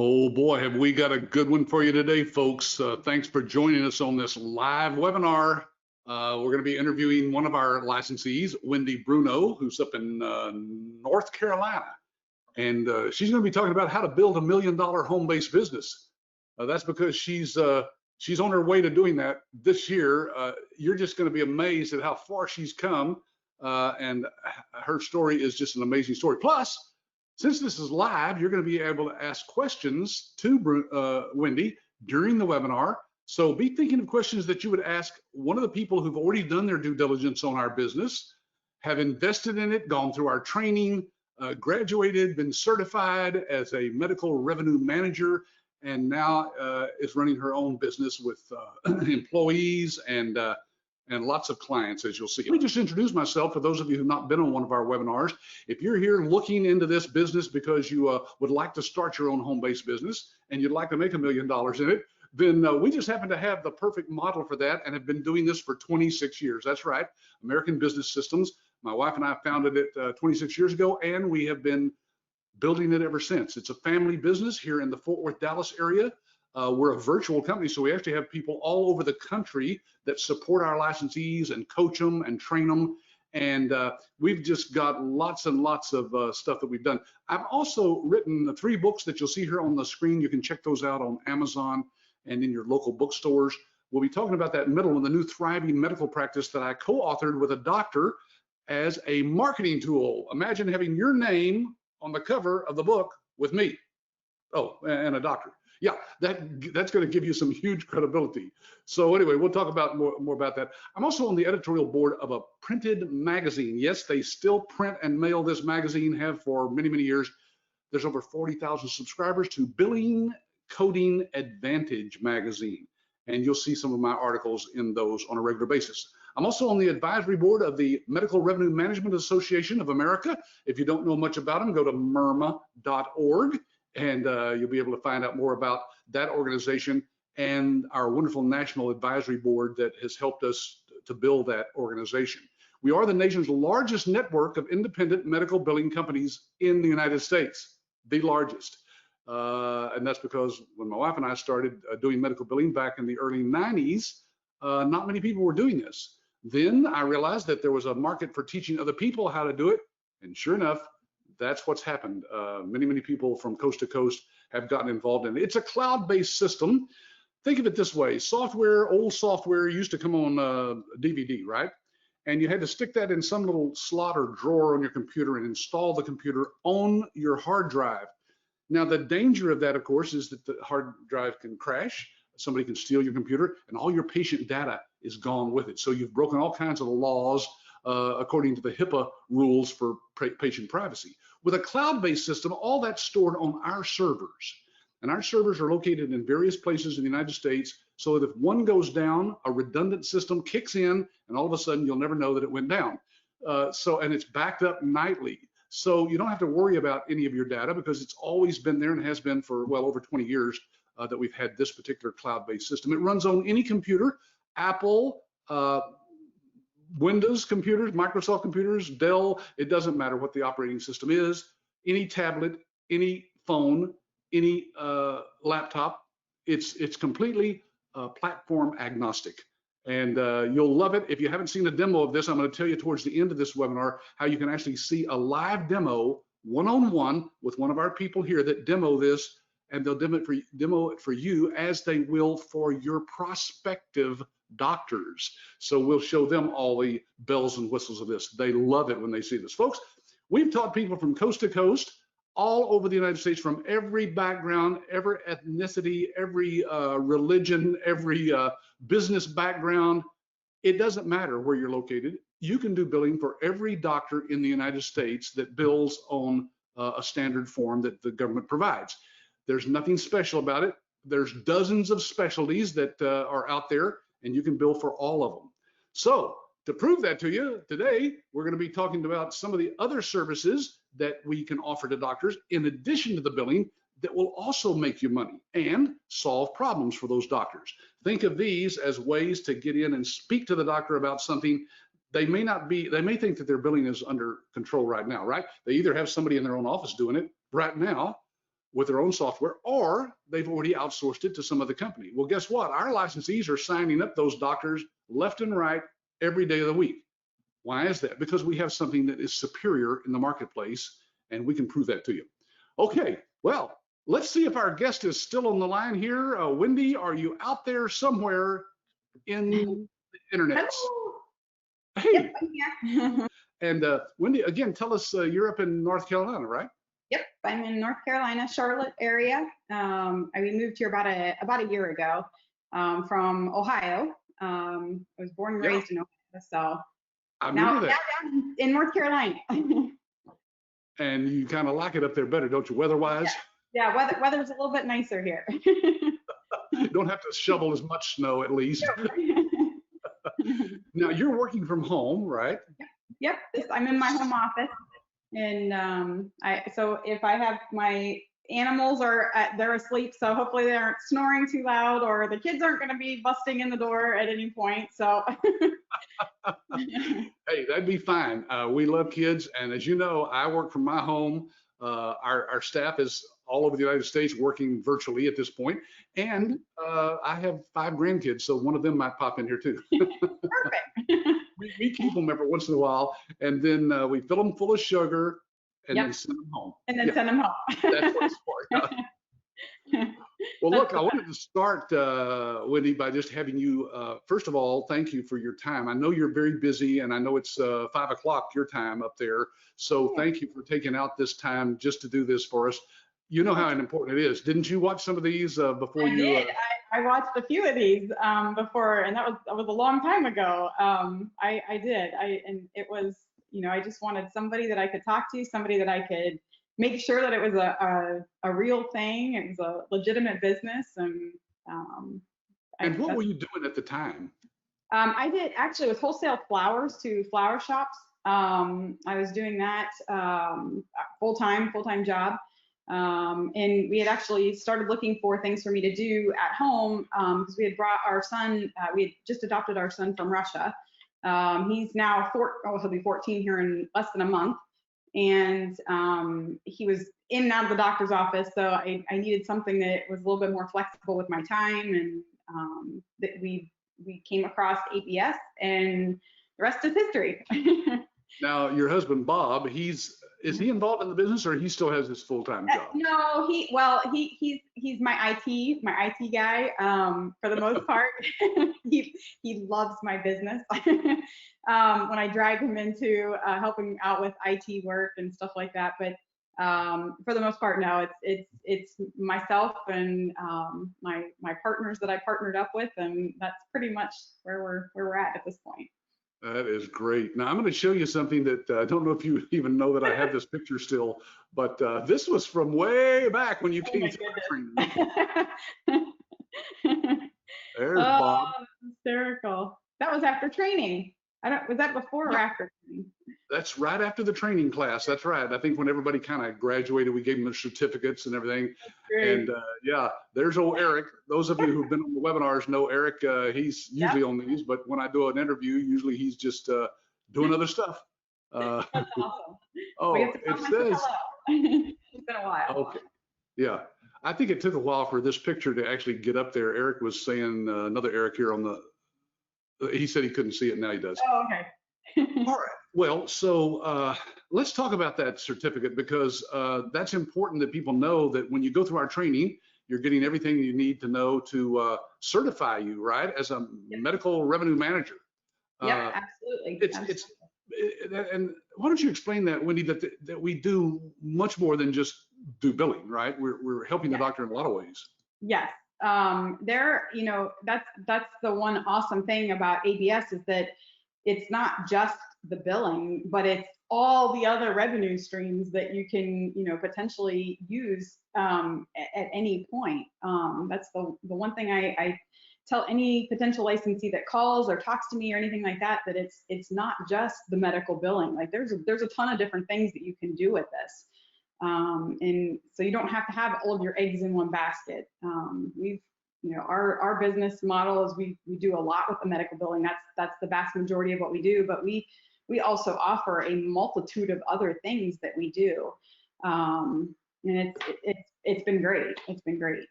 Oh boy, have we got a good one for you today, folks. Thanks for joining us on this live webinar. We're going to be interviewing one of our licensees, Wendy Bruno, who's up in North Carolina. And she's going to be talking about how to build $1 million home-based business. That's because she's on her way to doing that this year. You're just going to be amazed at how far she's come. And her story is just an amazing story. Plus, since this is live, you're going to be able to ask questions to Wendy during the webinar. So be thinking of questions that you would ask one of the people who've already done their due diligence on our business, have invested in it, gone through our training, graduated, been certified as a medical revenue manager, and now is running her own business with employees and lots of clients, as you'll see. Let me just introduce myself for those of you who've not been on one of our webinars. If you're here looking into this business because you would like to start your own home-based business and you'd like to make $1 million in it, then we just happen to have the perfect model for that and have been doing this for 26 years. That's right, American Business Systems. My wife and I founded it 26 years ago, and we have been building it ever since. It's a family business here in the Fort Worth, Dallas area. We're a virtual company, so we actually have people all over the country that support our licensees and coach them and train them. And we've just got lots and lots of stuff that we've done. I've also written 3 books that you'll see here on the screen. You can check those out on Amazon and in your local bookstores. We'll be talking about that middle one, the new thriving medical practice that I co-authored with a doctor as a marketing tool. Imagine having your name on the cover of the book with me. Oh, and a doctor. Yeah, that's going to give you some huge credibility. So anyway, we'll talk about more about that. I'm also on the editorial board of a printed magazine. Yes, they still print and mail this magazine, have for many, many years. There's over 40,000 subscribers to Billing Coding Advantage magazine. And you'll see some of my articles in those on a regular basis. I'm also on the advisory board of the Medical Revenue Management Association of America. If you don't know much about them, go to MRMA.org. And you'll be able to find out more about that organization and our wonderful national advisory board that has helped us to build that organization. We are the nation's largest network of independent medical billing companies in the United States, the largest. And that's because when my wife and I started doing medical billing back in the early 90s, not many people were doing this. Then I realized that there was a market for teaching other people how to do it. And sure enough, that's what's happened. Many people from coast to coast have gotten involved in it. It's a cloud-based system. Think of it this way. Old software used to come on DVD, right? And you had to stick that in some little slot or drawer on your computer and install the computer on your hard drive. Now, the danger of that, of course, is that the hard drive can crash. Somebody can steal your computer, and all your patient data is gone with it. So you've broken all kinds of laws according to the HIPAA rules for patient privacy. With a cloud-based system, all that's stored on our servers. And our servers are located in various places in the United States, so that if one goes down, a redundant system kicks in, and all of a sudden you'll never know that it went down. And it's backed up nightly. So you don't have to worry about any of your data because it's always been there and has been for well over 20 years that we've had this particular cloud-based system. It runs on any computer, Apple, Windows computers, Microsoft computers, Dell, it doesn't matter what the operating system is, any tablet, any phone, any laptop, it's completely platform agnostic. And you'll love it. If you haven't seen a demo of this, I'm going to tell you towards the end of this webinar how you can actually see a live demo one-on-one with one of our people here that demo this, and they'll demo it for you as they will for your prospective doctors. So we'll show them all the bells and whistles of this. They love it when they see this. Folks, we've taught people from coast to coast, all over the United States, from every background, every ethnicity, every religion, every business background. It doesn't matter where you're located. You can do billing for every doctor in the United States that bills on a standard form that the government provides. There's nothing special about it. There's dozens of specialties that are out there, and you can bill for all of them. So to prove that to you, today, we're going to be talking about some of the other services that we can offer to doctors in addition to the billing that will also make you money and solve problems for those doctors. Think of these as ways to get in and speak to the doctor about something. They may think that their billing is under control right now, right? They either have somebody in their own office doing it right now, with their own software, or they've already outsourced it to some other company. Well, guess what? Our licensees are signing up those doctors left and right every day of the week. Why is that? Because we have something that is superior in the marketplace, and we can prove that to you. Okay, well, let's see if our guest is still on the line here. Wendy, are you out there somewhere in the internet? Hello. Hey. Yep, I'm here. And Wendy, again, tell us, you're up in North Carolina, right? Yep, I'm in North Carolina, Charlotte area. We moved here about a year ago from Ohio. I was born and raised in Ohio, so now down in North Carolina. And you kind of like it up there better, don't you, weather-wise? Yeah, weather's a little bit nicer here. You don't have to shovel as much snow, at least. Now, you're working from home, right? Yep, I'm in my home office. And so if I have my animals they're asleep, so hopefully they aren't snoring too loud, or the kids aren't going to be busting in the door at any point. So hey, that'd be fine. We love kids, and as you know, I work from my home. Our staff is all over the United States working virtually at this point, and I have 5 grandkids, so one of them might pop in here too. Perfect. We keep them every once in a while, and then we fill them full of sugar, and then send them home. And then send them home. That's what's for. Well, look, I wanted to start, Wendy, by just having you, first of all, thank you for your time. I know you're very busy, and I know it's 5 o'clock your time up there, so thank you for taking out this time just to do this for us. You know how important it is. Didn't you watch some of these before you? I did. I watched a few of these before, and that was a long time ago. I did. And it was, I just wanted somebody that I could talk to, somebody that I could make sure that it was a real thing. It was a legitimate business. And what were you doing at the time? I did actually with wholesale flowers to flower shops. I was doing that full-time job. And we had actually started looking for things for me to do at home because we had brought our son, we had just adopted our son from Russia. He's now he'll be 14 here in less than a month. And he was in and out of the doctor's office, so I needed something that was a little bit more flexible with my time, and that we came across ABS, and the rest is history. Now, your husband Bob, is he involved in the business, or he still has his full-time job? No, he's my IT guy for the most part. he loves my business. When I drag him into helping out with IT work and stuff like that, but for the most part, no, it's myself and my partners that I partnered up with, and that's pretty much where we're at this point. That is great. Now, I'm going to show you something that I don't know if you even know that I have this picture still, but this was from way back when you came to my training. There's Bob. Hysterical. That was after training. Was that before or after training? That's right after the training class. That's right. I think when everybody kind of graduated, we gave them their certificates and everything. And there's old Eric. Those of you who've been on the webinars know Eric. He's usually on these, but when I do an interview, usually he's just doing other stuff. That's awesome. Oh, it says. It's been a while. Okay. Yeah. I think it took a while for this picture to actually get up there. Eric was saying, another Eric here on he said he couldn't see it. Now he does. Oh, okay. All right. Well, so let's talk about that certificate, because that's important that people know that when you go through our training, you're getting everything you need to know to certify you, right, as a medical revenue manager. Yeah, absolutely. And why don't you explain that, Wendy, that we do much more than just do billing, right? We're helping the doctor in a lot of ways. Yes. That's the one awesome thing about ABS is that it's not just the billing, but it's all the other revenue streams that you can, potentially use at any point. That's the one thing I tell any potential licensee that calls or talks to me or anything like that, that it's not just the medical billing. Like there's a ton of different things that you can do with this. And so you don't have to have all of your eggs in one basket. Our business model is we do a lot with the medical billing. That's the vast majority of what we do, but we also offer a multitude of other things that we do. And it's been great. It's been great.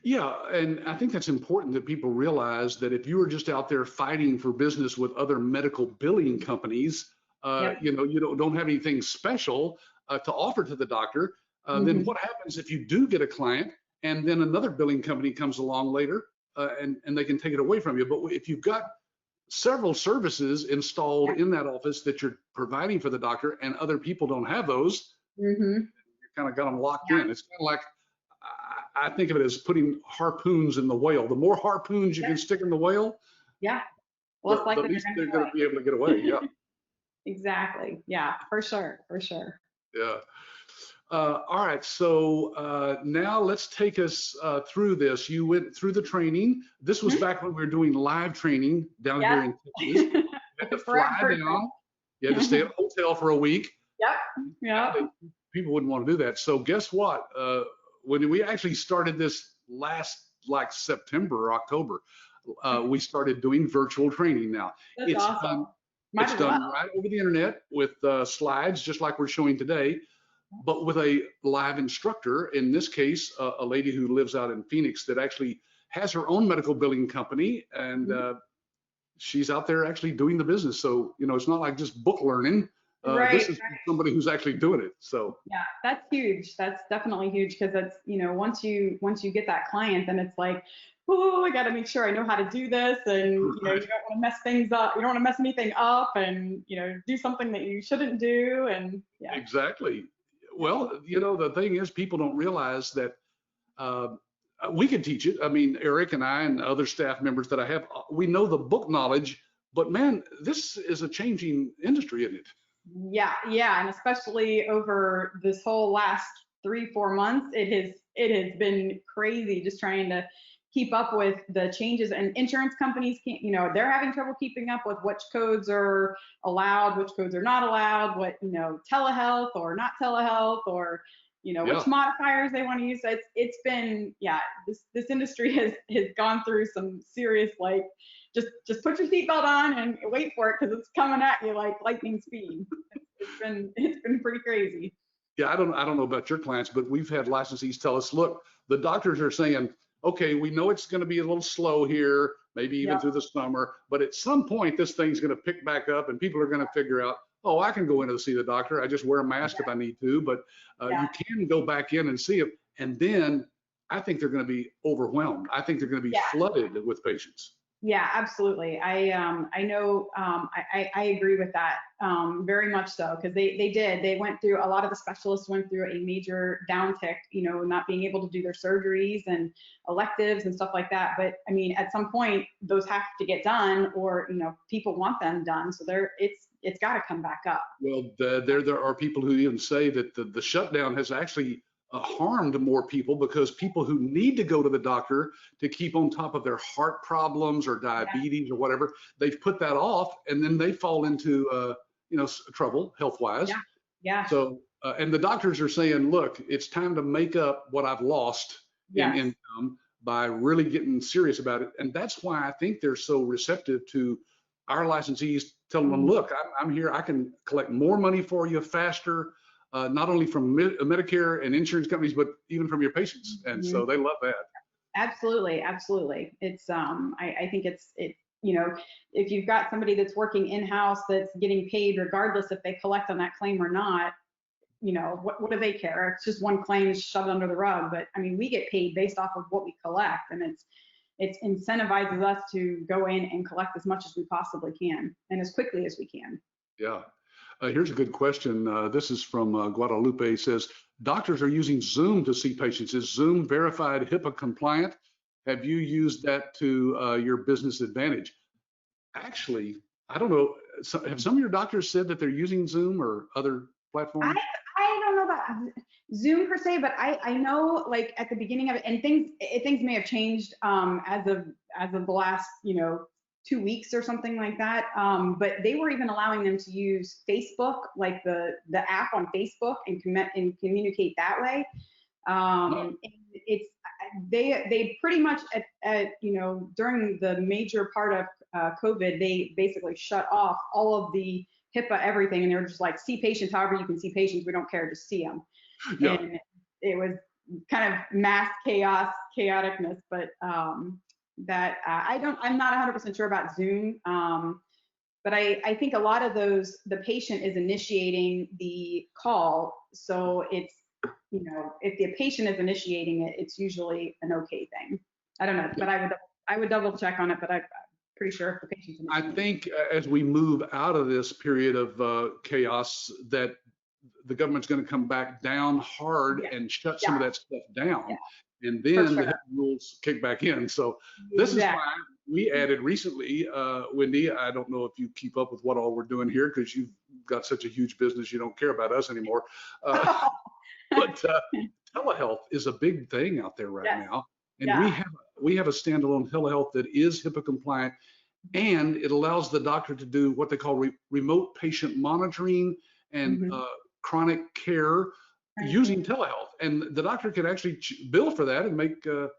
Yeah, and I think that's important that people realize that if you are just out there fighting for business with other medical billing companies, Yep. you don't have anything special to offer to the doctor, then Hmm. what happens if you do get a client and then another billing company comes along later and they can take it away from you? But if you've got several services installed Yeah. in that office that you're providing for the doctor and other people don't have those, Hmm. you kind of got them locked Yeah. in. It's kind of like I think of it as putting harpoons in the whale. The more harpoons you Yep. can stick in the whale, Yeah. Less the likely they're least going to they're get going to be able to get away. Yeah, away. Exactly. Yeah, for sure. For sure. yeah. All right, so now let's take us through this. You went through the training. This was Mhm. back when we were doing live training down Yes. here in Texas. You had to fly Forever. down. You had to stay at a hotel for a week. Yep. Yep. Golly, people wouldn't want to do that. So guess what? When we actually started this last like September or October, we started doing virtual training now. That's It's awesome. done Might it's as well. done right over the internet with slides, just like we're showing today, but with a live instructor. In this case, a lady who lives out in Phoenix that actually has her own medical billing company, and Mhm. she's out there actually doing the business. So, it's not like just book learning. Right. This is somebody who's actually doing it. So, Yeah, that's huge. That's definitely huge because that's, once you get that client, then it's like, oh, I got to make sure I know how to do this, and you right, don't want to mess things up. You don't want to mess anything up, and do something that you shouldn't do, and yeah. exactly. Yep. Well, the thing is, people don't realize that uh, we can teach it. I mean, Eric and I and other staff members that I have, we know the book knowledge, but man, this is a changing industry, isn't it? Yeah, yeah, and especially over this whole last 3, 4 months, it has been crazy just trying to keep up with the changes. And insurance companies can't, they're having trouble keeping up with which codes are allowed, which codes are not allowed, what, telehealth or not telehealth, or which Yeah. modifiers they want to use. So it's been, yeah, this industry has gone through some serious, like, just put your seatbelt on and wait for it because it's coming at you like lightning speed. It's been pretty crazy. Yeah, I don't know about your clients, but we've had licensees tell us, look, the doctors are saying, okay, we know it's going to be a little slow here, maybe even Yep. through the summer, but at some point this thing's going to pick back up and people are going to figure out, oh, I can go in to see the doctor. I just wear a mask if I need to, but Yeah. you can go back in and see him. And then I think they're going to be overwhelmed. I think they're going to be Yeah. flooded with patients. Yeah, absolutely. I know, I agree with that, very much so, because they went through, a lot of the specialists went through a major downtick, not being able to do their surgeries and electives and stuff like that. But I mean, at some point those have to get done, or people want them done, so it's got to come back up. Well, there are people who even say that the shutdown has actually harmed more people because people who need to go to the doctor to keep on top of their heart problems or Yeah. diabetes or whatever, they've put that off, and then they fall into trouble health-wise. Yeah. Yeah. So, and the doctors are saying, look, it's time to make up what I've lost in Yes. income by really getting serious about it. And that's why I think they're so receptive to our licensees telling them, Mhm. look, I'm here. I can collect more money for you faster, not only from Medicare and insurance companies, but even from your patients. And so Mhm. they love that. Absolutely, absolutely. It's I think if you've got somebody that's working in-house that's getting paid regardless if they collect on that claim or not, what do they care? It's just one claim shoved under the rug. But I mean, we get paid based off of what we collect, and it's incentivizes us to go in and collect as much as we possibly can and as quickly as we can. Yeah. Here's a good question. This is from Guadalupe. It says, doctors are using Zoom to see patients. Is Zoom verified HIPAA compliant? Have you used that to your business advantage? Actually, I don't know. Have some of your doctors said that they're using Zoom or other I platforms? I don't know about Zoom per se, but I know, like, at the beginning of it, and things may have changed, as of the last 2 weeks or something like that. But they were even allowing them to use Facebook, like the app on Facebook, and communicate that way. Oh, And it's they pretty much during the major part of COVID, they basically shut off all of the HIPAA everything, and they were just like, see patients however you can see patients. We don't care, just see them. yeah. And it was kind of mass chaoticness, but I'm not 100% sure about Zoom. But I think a lot of those, the patient is initiating the call. So it's, if the patient is initiating it, it's usually an okay thing. I don't know, but I would double check on it, but I'm pretty sure if the patient's initiating I think as we move out of this period of chaos, that the government's going to come back down hard and shut some of that stuff down. And then the rules kick back in. So this is why we added recently, Wendy, I don't know if you keep up with what all we're doing here because you've got such a huge business, you don't care about us anymore. But telehealth is a big thing out there right now. And we have a standalone telehealth that is HIPAA compliant, and it allows the doctor to do what they call remote patient monitoring and chronic care using telehealth. And the doctor can actually bill for that and make a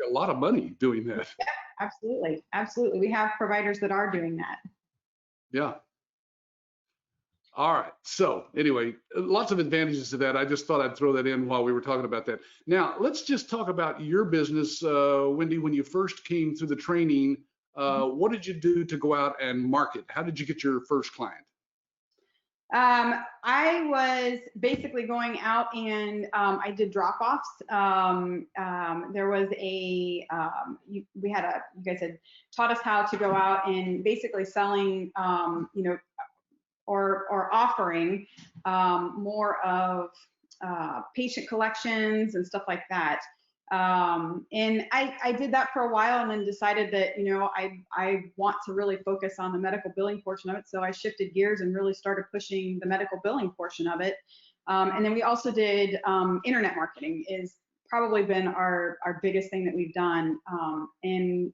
lot of money doing that. Yeah, absolutely. Absolutely. We have providers that are doing that. Yeah. All right. So anyway, lots of advantages to that. I just thought I'd throw that in while we were talking about that. Now, let's just talk about your business, Wendy. When you first came through the training, what did you do to go out and market? How did you get your first client? I was basically going out and I did drop-offs. There was you guys had taught us how to go out and basically selling, or offering more of patient collections and stuff like that. And I did that for a while and then decided that, I want to really focus on the medical billing portion of it. So I shifted gears and really started pushing the medical billing portion of it. And then we also did internet marketing is probably been our biggest thing that we've done. And,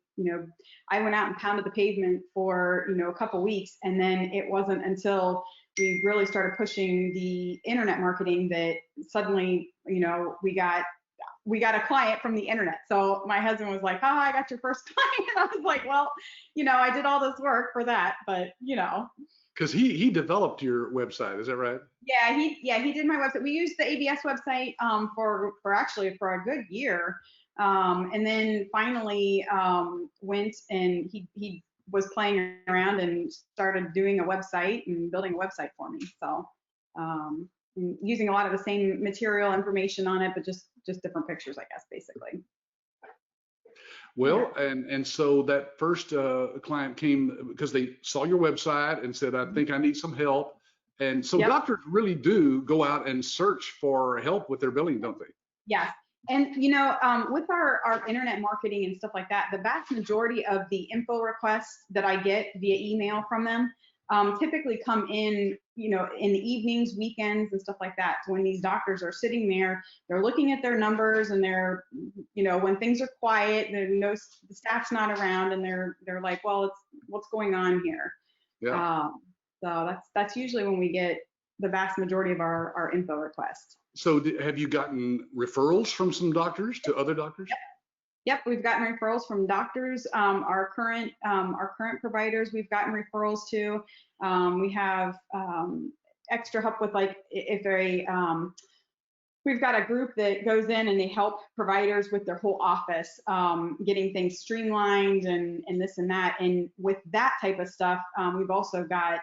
I went out and pounded the pavement for, a couple weeks. And then it wasn't until we really started pushing the internet marketing that suddenly, we got a client from the internet. So my husband was like, I got your first client. And I was like, well, I did all this work for that, but Because he developed your website, is that right? Yeah, he did my website. We used the ABS website for a good year. And then finally went and he was playing around and started doing a website and building a website for me. So using a lot of the same material information on it, but just different pictures, I guess, basically. Well, and so that first client came because they saw your website and said, I think I need some help. And so doctors really do go out and search for help with their billing, don't they? Yes. And, with our internet marketing and stuff like that, the vast majority of the info requests that I get via email from them typically come in, in the evenings, weekends, and stuff like that. So when these doctors are sitting there, they're looking at their numbers and they're, when things are quiet, the staff's not around, and they're like, well, what's going on here? Yeah. So that's usually when we get the vast majority of our info requests. So have you gotten referrals from some doctors to other doctors? Yep, we've gotten referrals from doctors. Our current providers, we've gotten referrals to. We have extra help with, like, we've got a group that goes in and they help providers with their whole office, getting things streamlined and this and that. And with that type of stuff, we've also got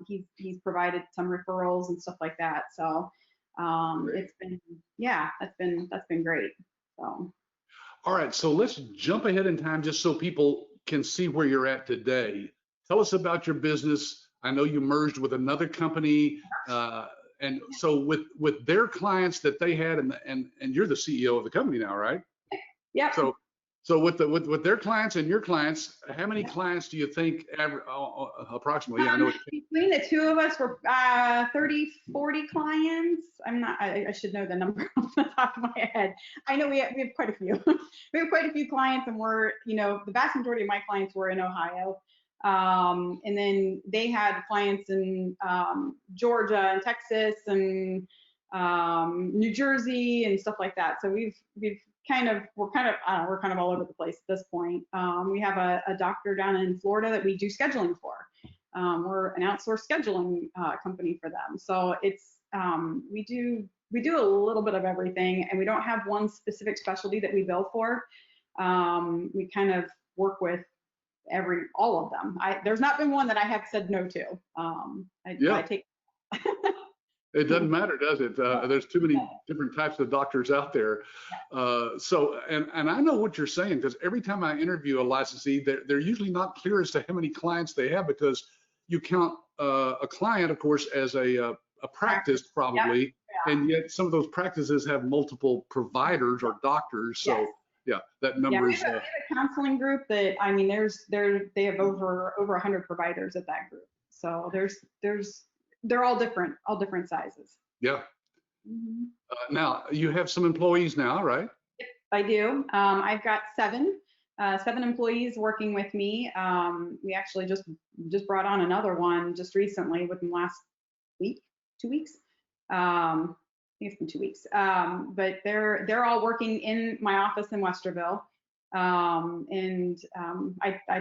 he's provided some referrals and stuff like that. So it's been, that's been great. So. All right, so let's jump ahead in time just so people can see where you're at today. Tell us about your business. I know you merged with another company, and so with their clients that they had, and you're the CEO of the company now, right? Yeah. So with their clients and your clients, how many clients do you think approximately? I know between the two of us, we're 30, 40 clients. I should know the number off the top of my head. I know we have quite a few. We have quite a few clients, and we're, the vast majority of my clients were in Ohio. And then they had clients in Georgia and Texas and New Jersey and stuff like that. So we're kind of all over the place at this point. We have a doctor down in Florida that we do scheduling for. We're an outsourced scheduling company for them. So it's we do we do a little bit of everything, and we don't have one specific specialty that we bill for. We kind of work with all of them. There's not been one that I have said no to. I take. It doesn't matter, does it? There's too many different types of doctors out there. So, and I know what you're saying, because every time I interview a licensee, they're usually not clear as to how many clients they have, because you count a client, of course, as a practice probably, and yet some of those practices have multiple providers or doctors. So yeah, that number is. We have a counseling group that, I mean, they have over 100 providers at that group. So they're all different sizes. Yeah. Now you have some employees now, right? Yep, I do. I've got seven employees working with me. We actually just brought on another one just recently within the last week, 2 weeks. I think it's been 2 weeks. But they're all working in my office in Westerville. I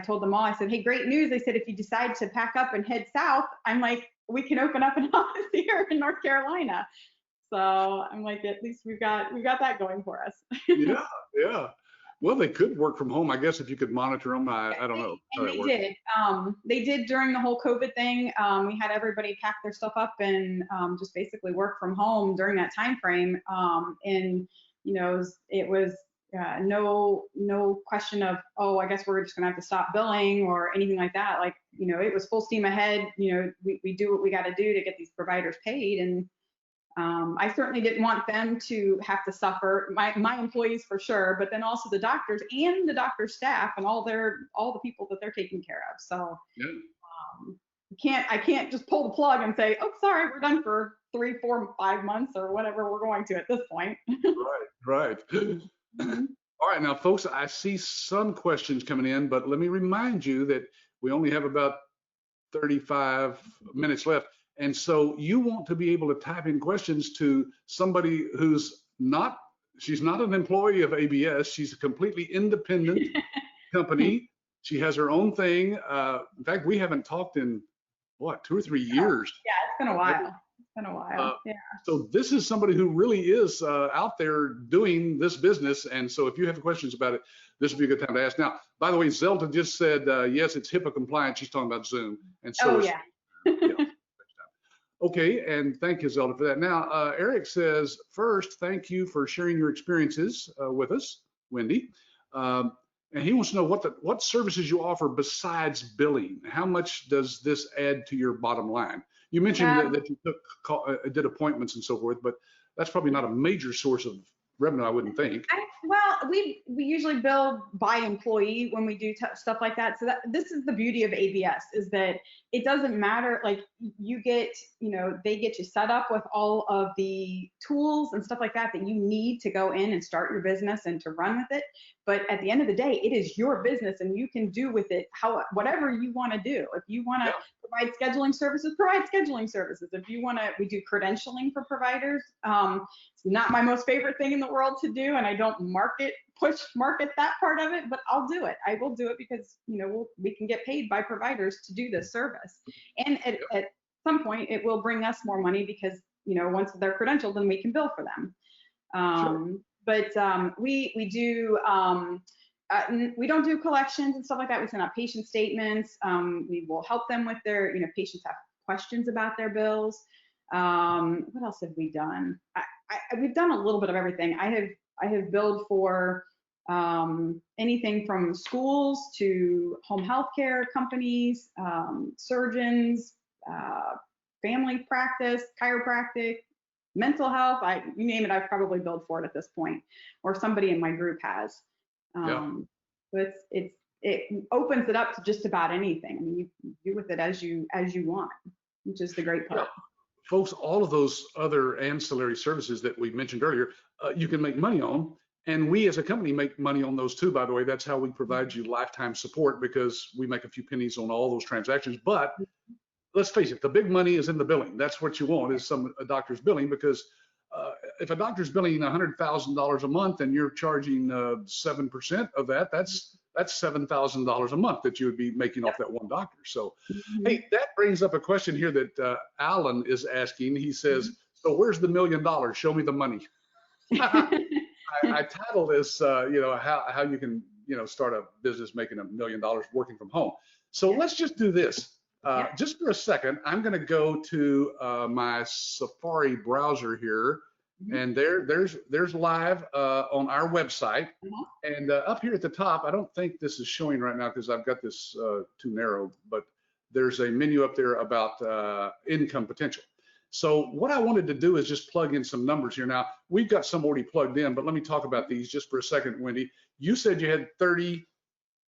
told them all, I said, hey, great news. I said, if you decide to pack up and head south, I'm like, we can open up an office here in North Carolina. So I'm like, at least we've got that going for us. Yeah. Well, they could work from home, I guess, if you could monitor them. I don't know. And they did. They did during the whole COVID thing. We had everybody pack their stuff up and just basically work from home during that time frame. And you know, it was no question of, oh, I guess we're just gonna have to stop billing or anything like that. Like, you know, it was full steam ahead. You know, we do what we got to do to get these providers paid. And I certainly didn't want them to have to suffer, my employees for sure, but then also the doctors and the doctor staff and all the people that they're taking care of. So I can't just pull the plug and say, oh, sorry, we're done for 3, 4, 5 months or whatever we're going to at this point. Right. All right, now, folks, I see some questions coming in, but let me remind you that we only have about 35 minutes left. And so you want to be able to type in questions to somebody she's not an employee of ABS. She's a completely independent company. She has her own thing. In fact, we haven't talked in, 2 or 3 years. Yeah, it's been a while. So this is somebody who really is out there doing this business. And so if you have questions about it, this would be a good time to ask. Now, by the way, Zelda just said, yes, it's HIPAA compliant. She's talking about Zoom. And so okay, and thank you, Zelda, for that. Now, Eric says, first, thank you for sharing your experiences with us, Wendy. And he wants to know what services you offer besides billing. How much does this add to your bottom line? You mentioned that you did appointments and so forth, but that's probably not a major source of revenue, I wouldn't think. Well, we usually bill by employee when we do stuff like that. So this is the beauty of ABS, is that it doesn't matter, like they get you set up with all of the tools and stuff like that you need to go in and start your business and to run with it. But at the end of the day, it is your business and you can do with it whatever you want to do. If you want to provide scheduling services, provide scheduling services. If you want to, we do credentialing for providers. It's not my most favorite thing in the world to do, and I don't push market that part of it, but I'll do it. I will do it because, we can get paid by providers to do this service. And at some point, it will bring us more money because, once they're credentialed, then we can bill for them. But we do, we don't do collections and stuff like that. We send out patient statements. We will help them with their, patients have questions about their bills. What else have we done? We've done a little bit of everything. I have billed for anything from schools to home health care companies, surgeons, family practice, chiropractic, mental health. You name it, I've probably billed for it at this point, or somebody in my group has. But it opens it up to just about anything. I mean, you do with it as you want, which is the great part. Yeah. Folks, all of those other ancillary services that we mentioned earlier, you can make money on. And we as a company make money on those too, by the way. That's how we provide you lifetime support, because we make a few pennies on all those transactions. But let's face it, the big money is in the billing. That's what you want, is a doctor's billing, because if a doctor's billing $100,000 a month and you're charging 7% of that, that's $7,000 a month that you would be making off that one doctor. So, hey, that brings up a question here that Alan is asking. He says, So where's the $1 million? Show me the money. I title this, how you can, start a business making $1 million working from home. So let's just do this. Just for a second, I'm going to go to my Safari browser here, and there's live on our website. And up here at the top, I don't think this is showing right now because I've got this too narrow, but there's a menu up there about income potential. So what I wanted to do is just plug in some numbers here. Now, we've got some already plugged in, but let me talk about these just for a second, Wendy. You said you had 30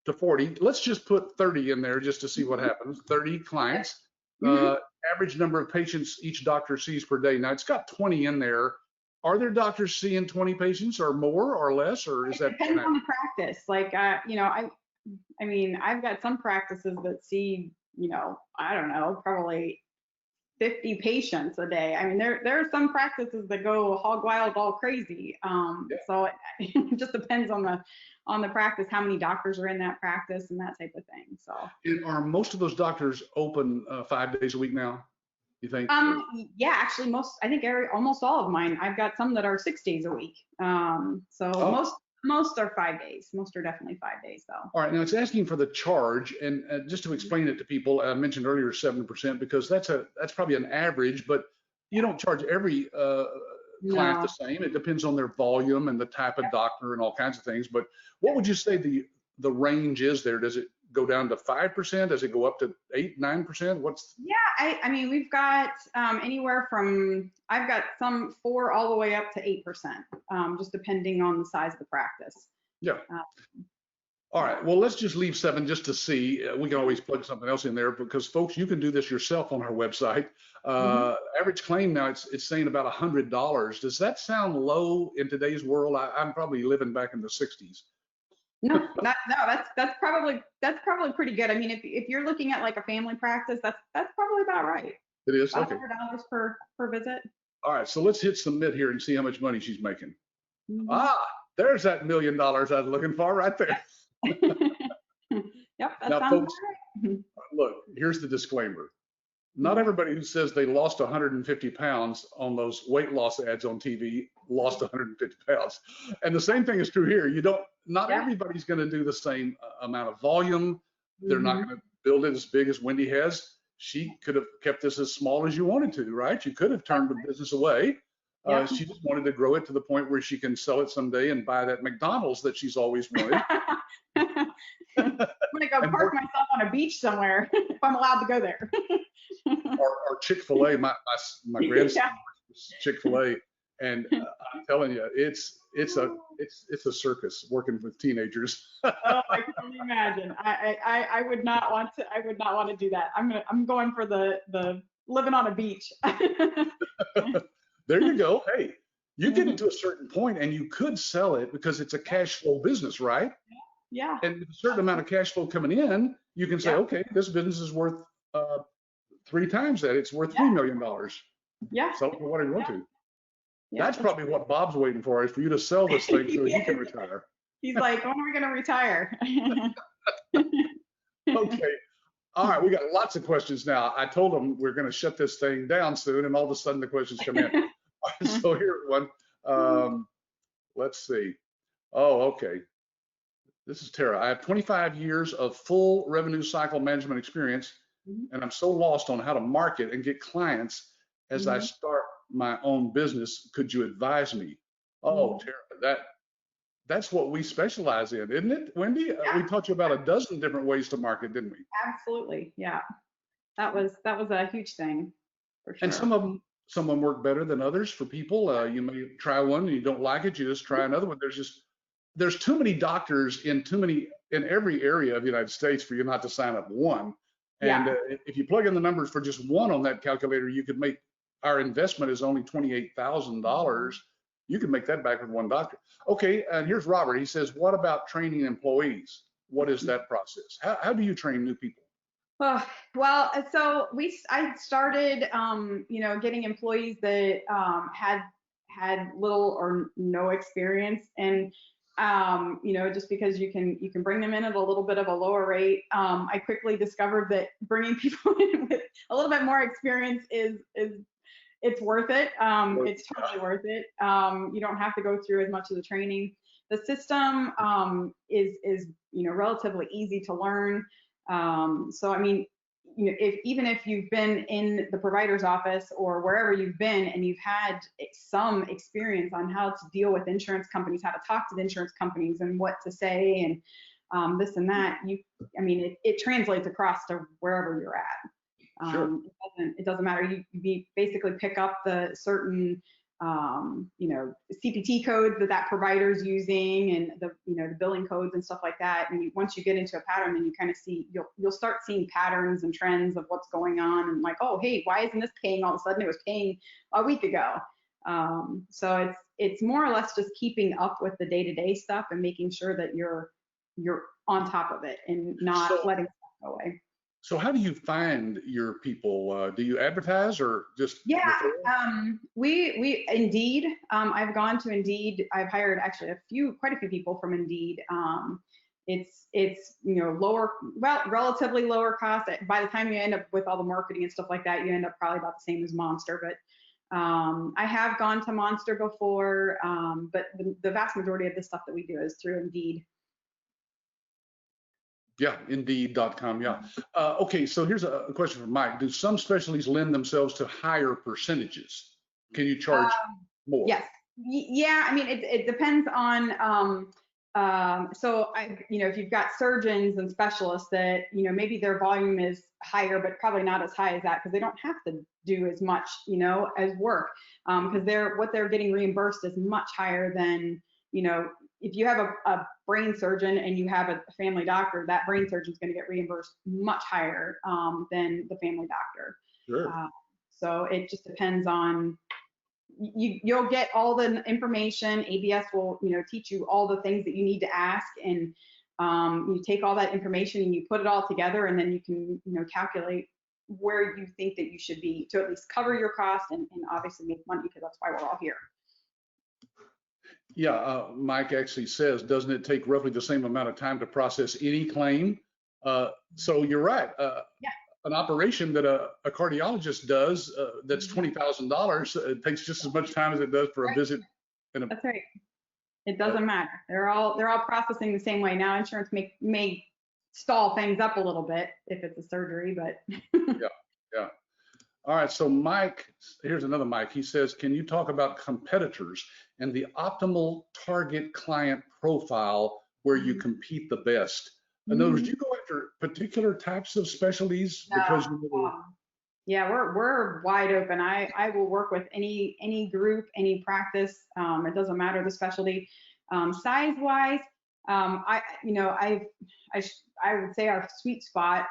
to 40. Let's just put 30 in there just to see what happens. 30 clients. Average number of patients each doctor sees per day. Now, it's got 20 in there. Are there doctors seeing 20 patients or more or less, or is that? It depends on the practice. Like, I mean, I've got some practices that see, I don't know, probably 50 patients a day. I mean, there are some practices that go hog wild, all crazy. So it just depends on the practice, how many doctors are in that practice and that type of thing. So. And are most of those doctors open 5 days a week now? You think? Yeah, actually, almost all of mine. I've got some that are 6 days a week. Most are 5 days. Most are definitely 5 days, though. All right, now it's asking for the charge, and just to explain it to people, I mentioned earlier 7% because that's probably an average, but you don't charge every client the same. It depends on their volume and the type of doctor and all kinds of things. But what would you say the range is there? Does it go down to 5%? Does it go up to 8, 9%? Yeah, I mean, we've got anywhere from, I've got some 4 all the way up to 8%, just depending on the size of the practice. Yeah. All right, well, let's just leave 7 just to see. We can always plug something else in there because, folks, you can do this yourself on our website. Average claim now, it's saying about $100. Does that sound low in today's world? I'm probably living back in the 60s. No, that's probably pretty good. I mean, if you're looking at like a family practice, that's probably about right. It is, okay. $100 per visit. All right, so let's hit submit here and see how much money she's making. There's that $1 million I was looking for right there. Yep, that now, sounds folks, right. Look, here's the disclaimer. Not everybody who says they lost 150 pounds on those weight loss ads on TV lost 150 pounds. And the same thing is true here. Not everybody's going to do the same amount of volume. They're not going to build it as big as Wendy has. She could have kept this as small as you wanted to, right? You could have turned the business away. She just wanted to grow it to the point where she can sell it someday and buy that McDonald's that she's always wanted. I'm gonna go park myself on a beach somewhere if I'm allowed to go there. or Chick-fil-A. My grandson Chick-fil-A, and I'm telling you, it's a circus working with teenagers. Oh, I can only imagine. I would not want to do that. I'm going for the living on a beach. There you go. Hey, you get it to a certain point and you could sell it because it's a cash flow business, right? Yeah. And with a certain amount of cash flow coming in, you can say, okay, this business is worth 3 times that. It's worth $3 million. Yeah. Sell it for what you want to. Yeah, that's probably what Bob's waiting for, is for you to sell this thing so he can retire. He's like, when are we going to retire? Okay. All right, we got lots of questions now. I told them we're going to shut this thing down soon, and all of a sudden the questions come in. So here's one. Let's see. Oh, okay. This is Tara. I have 25 years of full revenue cycle management experience, and I'm so lost on how to market and get clients as I start my own business. Could you advise me? Oh, Tara, that's what we specialize in, isn't it, Wendy? We taught you about a dozen different ways to market, didn't we? Absolutely, yeah. That was a huge thing, for sure. And some of them work better than others for people. You may try one and you don't like it, you just try another one. There's too many doctors in every area of the United States for you not to sign up one. And if you plug in the numbers for just one on that calculator, you could make, our investment is only $28,000. You can make that back with one doctor. Okay, and here's Robert. He says, what about training employees? What is that process? How do you train new people? Well, so I started, getting employees that had little or no experience, and just because you can bring them in at a little bit of a lower rate. I quickly discovered that bringing people in with a little bit more experience is it's worth it. It's totally worth it. You don't have to go through as much of the training. The system is relatively easy to learn. So I mean, even if you've been in the provider's office or wherever you've been and you've had some experience on how to deal with insurance companies, how to talk to the insurance companies and what to say and this and that, it translates across to wherever you're at. Sure. It doesn't matter. You basically pick up the certain CPT codes that provider's using and the billing codes and stuff like that. And once you get into a pattern, then you kind of see, you'll start seeing patterns and trends of what's going on and like, oh, hey, why isn't this paying all of a sudden? It was paying a week ago. So it's more or less just keeping up with the day-to-day stuff and making sure that you're on top of it and not letting stuff go away. So how do you find your people? Do you advertise or just? Yeah, we Indeed. I've gone to Indeed. I've hired actually quite a few people from Indeed. It's relatively lower cost. By the time you end up with all the marketing and stuff like that, you end up probably about the same as Monster. But I have gone to Monster before, but the vast majority of the stuff that we do is through Indeed. Yeah, Indeed.com. Yeah. Okay, so here's a question for Mike. Do some specialties lend themselves to higher percentages? Can you charge more? Yes. Yeah. I mean, it depends on. If you've got surgeons and specialists that maybe their volume is higher, but probably not as high as that because they don't have to do as much as work because what they're getting reimbursed is much higher than if you have a brain surgeon and you have a family doctor, that brain surgeon is going to get reimbursed much higher than the family doctor. Sure. So it just depends on, you'll get all the information. ABS will, teach you all the things that you need to ask, and you take all that information and you put it all together, and then you can, calculate where you think that you should be to at least cover your costs and obviously make money, because that's why we're all here. Yeah, Mike actually says, doesn't it take roughly the same amount of time to process any claim? So you're right. Yeah. An operation that a cardiologist does that's $20,000, it takes just as much time as it does for a visit. That's right. It doesn't matter. They're all processing the same way. Now insurance may stall things up a little bit if it's a surgery, but yeah. All right, so Mike, here's another Mike. He says, can you talk about competitors and the optimal target client profile where you compete the best? In other words, do you go after particular types of specialties? Because yeah, we're wide open. I will work with any group, any practice. It doesn't matter the specialty. Size wise, I would say our sweet spot,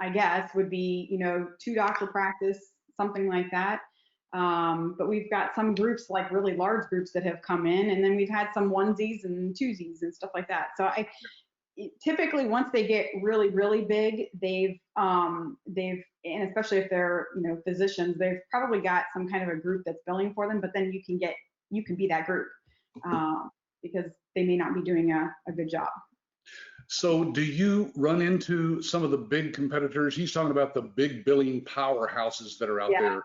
I guess, would be 2 doctor practice, something like that. But we've got some groups, like really large groups, that have come in, and then we've had some onesies and twosies and stuff like that. So typically once they get really, really big, they've and especially if they're physicians, they've probably got some kind of a group that's billing for them. But then you can be that group because they may not be doing a good job. So do you run into some of the big competitors? He's talking about the big billing powerhouses that are out there.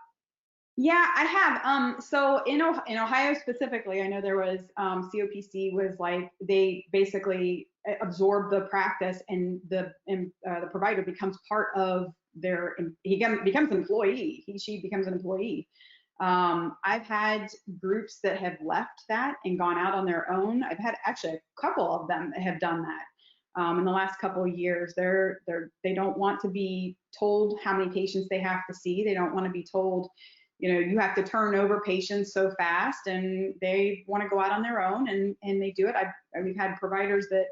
Yeah, I have. So in Ohio specifically, I know there was COPC was like, they basically absorb the practice, and the provider becomes part of he becomes an employee. She becomes an employee. I've had groups that have left that and gone out on their own. I've had actually a couple of them that have done that. In the last couple of years, they don't want to be told how many patients they have to see. They don't want to be told, you have to turn over patients so fast, and they want to go out on their own, and they do it. We've had providers that,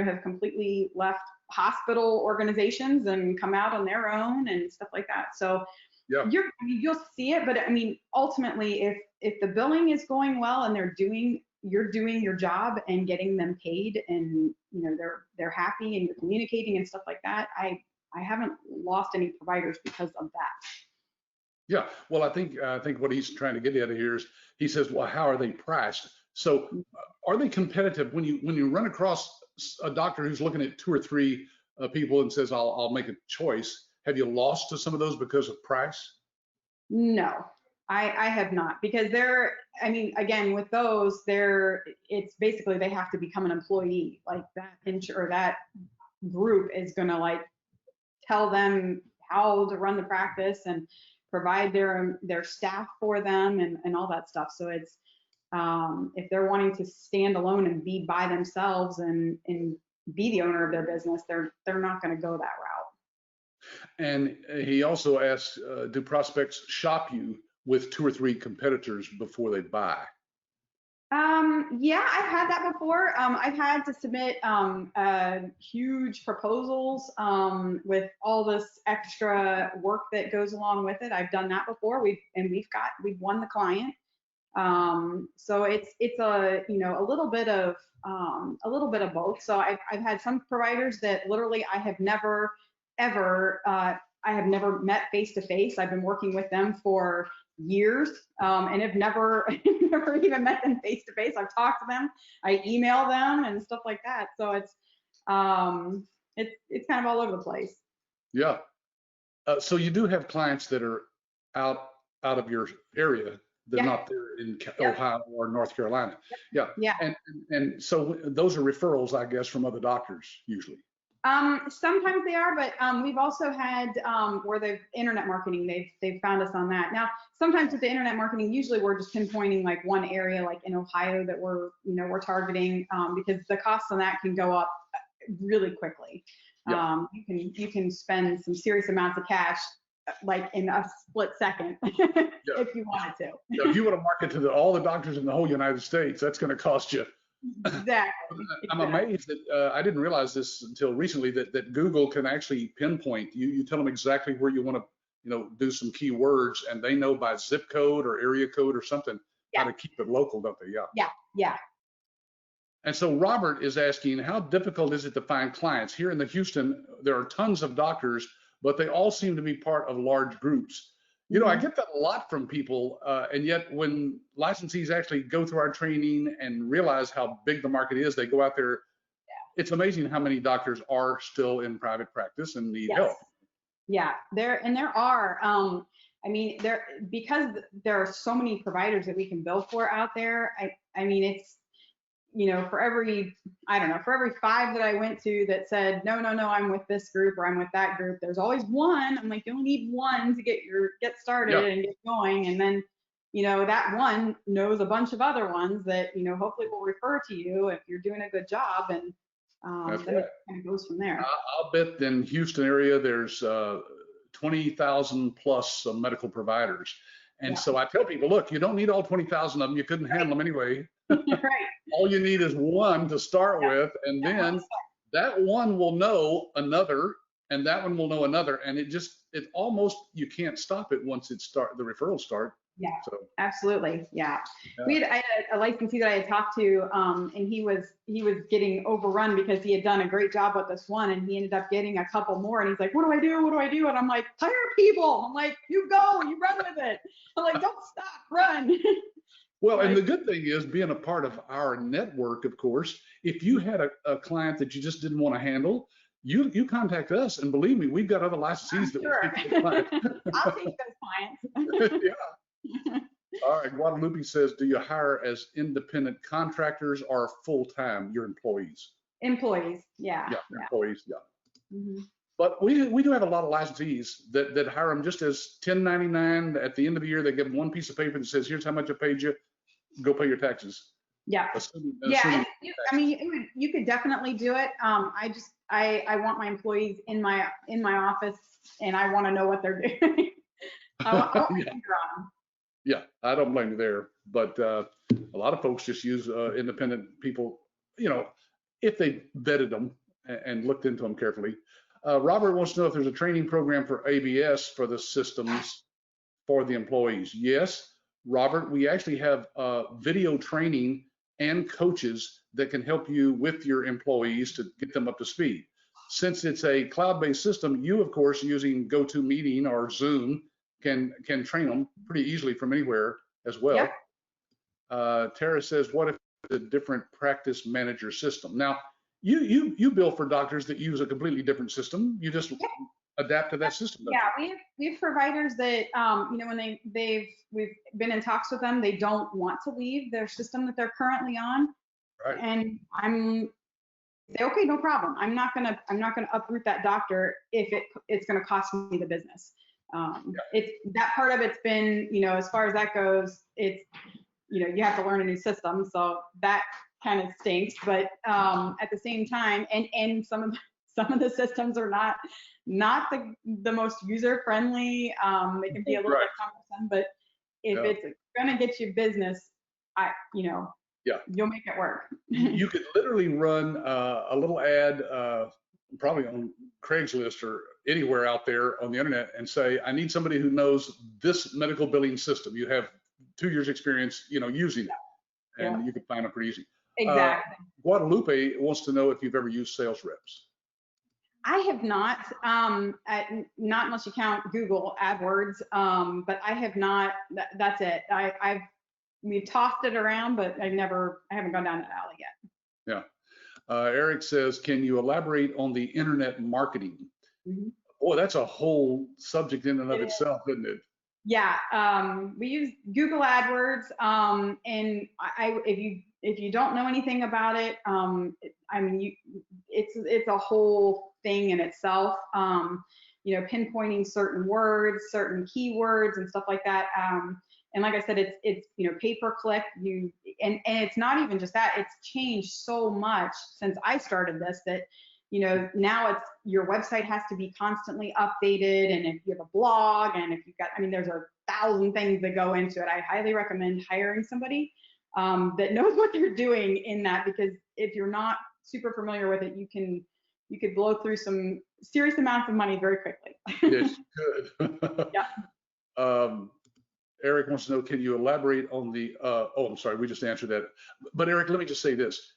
have completely left hospital organizations and come out on their own and stuff like that. So yeah, you'll see it, but I mean, ultimately, if the billing is going well and you're doing your job and getting them paid, and they're happy and you're communicating and stuff like that, I haven't lost any providers because of that. Yeah, well, I think what he's trying to get at here is, he says, well, how are they priced? So are they competitive when you run across a doctor who's looking at 2 or 3 people and says, I'll make a choice? Have you lost to some of those because of price? No, I have not, because I mean, again, with those, it's basically they have to become an employee. Like that group is going to like tell them how to run the practice and provide their staff for them and all that stuff. So it's, if they're wanting to stand alone and be by themselves and be the owner of their business, they're not going to go that route. And he also asks, do prospects shop you with 2 or 3 competitors before they buy? Yeah, I've had that before. I've had to submit huge proposals with all this extra work that goes along with it. I've done that before. We've won the client. So it's a a little bit of both. So I've had some providers that literally I have never ever I have never met face to face. I've been working with them for years and have never never even met them face to face. I've talked to them, I email them and stuff like that. So it's kind of all over the place. Yeah. So you do have clients that are out of your area. They're not there in Ohio or North Carolina. Yeah. And so those are referrals, I guess, from other doctors usually. Sometimes they are, but we've also had where they've internet marketing. They've found us on that. Now, sometimes with the internet marketing, usually we're just pinpointing like one area, like in Ohio, that we're targeting, because the cost on that can go up really quickly. Yeah. You can spend some serious amounts of cash like in a split second if you wanted to. If you want to market to all the doctors in the whole United States, that's going to cost you. Exactly. I'm amazed that I didn't realize this until recently that Google can actually pinpoint. You tell them exactly where you want to do some keywords, and they know by zip code or area code or something how to keep it local, don't they? Yeah. And so Robert is asking, how difficult is it to find clients? Here in the Houston, there are tons of doctors, but they all seem to be part of large groups. I get that a lot from people, and yet when licensees actually go through our training and realize how big the market is, they go out there. It's amazing how many doctors are still in private practice and need help. Yeah, there are. I mean, because there are so many providers that we can bill for out there. I mean, it's for every 5 that I went to that said, no, I'm with this group or I'm with that group, there's always one. I'm like, you only need one to get started and get going. And then, that one knows a bunch of other ones that, hopefully will refer to you if you're doing a good job. And then it kind of goes from there. I'll bet in Houston area, there's 20,000 plus medical providers. And so I tell people, look, you don't need all 20,000 of them. You couldn't handle them anyway. Right. All you need is one to start with, and then that one will know another, and that one will know another, and it almost, you can't stop it once the referrals start. Yeah, so. Absolutely. Yeah. I had a licensee that I had talked to, and he was getting overrun because he had done a great job with this one, and he ended up getting a couple more, and he's like, what do I do? What do I do? And I'm like, hire people. I'm like, you go, you run with it. I'm like, don't stop, run. Well, and the good thing is being a part of our network, of course, if you had a client that you just didn't want to handle, you contact us, and believe me, we've got other licensees that will take those clients. I'll take those clients. Yeah. All right, Guadalupe says, do you hire as independent contractors or full-time, your employees? Employees, yeah. Yeah, employees, yeah. But we do have a lot of licensees that hire them just as 1099. At the end of the year, they give them one piece of paper that says, here's how much I paid you, go pay your taxes. Yeah. I mean, you could definitely do it. I want my employees in my office, and I want to know what they're doing. I want my finger on them. Yeah, I don't blame you there. But a lot of folks just use independent people, if they vetted them and looked into them carefully. Robert wants to know if there's a training program for ABS for the systems for the employees. Yes, Robert, we actually have video training and coaches that can help you with your employees to get them up to speed. Since it's a cloud-based system, you, of course, using GoToMeeting or Zoom can train them pretty easily from anywhere as well. Yep. Tara says, what if it's a different practice manager system? Now, you bill for doctors that use a completely different system. You just adapt to that system. Don't Yeah, we have providers that you know, when we've been in talks with them, they don't want to leave their system that they're currently on, you? Right. and I'm say, okay, no problem. I'm not gonna uproot that doctor if it's gonna cost me the business. It's that part of it's been, you know, as far as that goes, it's, you know, you have to learn a new system, so that kind of stinks. But at the same time, and some of the systems are not the most user friendly. They can be a little bit cumbersome, but if it's gonna get you business, you know, you'll make it work. You could literally run a little ad, probably on Craigslist or anywhere out there on the internet, and say, I need somebody who knows this medical billing system. You have 2 years experience, you know, using it, and you can find them pretty easy. Exactly. Guadalupe wants to know if you've ever used sales reps. I have not, not unless you count Google AdWords, but I have not. That's it. We've tossed it around, but I haven't gone down that alley yet. Yeah. Eric says, can you elaborate on the internet marketing? Mm-hmm. Boy, that's a whole subject in and of itself, isn't it? Yeah, we use Google AdWords, and if you don't know anything about it, I mean, it's a whole thing in itself. You know, pinpointing certain words, certain keywords, and stuff like that. And like I said, it's you know, pay per click. And it's not even just that. It's changed so much since I started this that, you know, now it's your website has to be constantly updated, and if you have a blog, and if you've got, I mean, there's 1,000 things that go into it. I highly recommend hiring somebody that knows what they're doing in that, because if you're not super familiar with it, you could blow through some serious amounts of money very quickly. Yes, you could. Yeah. Eric wants to know, can you elaborate on the, oh, I'm sorry, we just answered that. But Eric, let me just say this.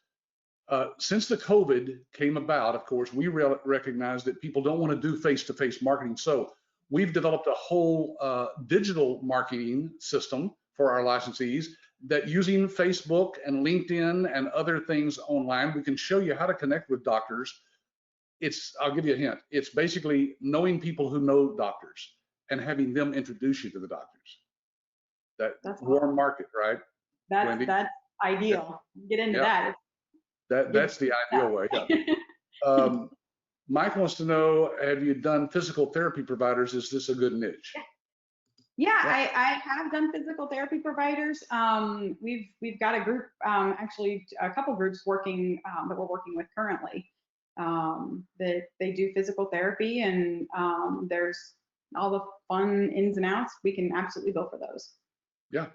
Since the COVID came about, of course, we recognize that people don't want to do face-to-face marketing. So we've developed a whole digital marketing system for our licensees that, using Facebook and LinkedIn and other things online, we can show you how to connect with doctors. I'll give you a hint. It's basically knowing people who know doctors and having them introduce you to the doctors. That's warm market, right? That's ideal. Get into that. That's the ideal way. Yeah. Mike wants to know, have you done physical therapy providers? Is this a good niche? Yeah, I have done physical therapy providers. We've got a group, actually a couple groups working that we're working with currently. That they do physical therapy, and there's all the fun ins and outs. We can absolutely go for those. Yeah.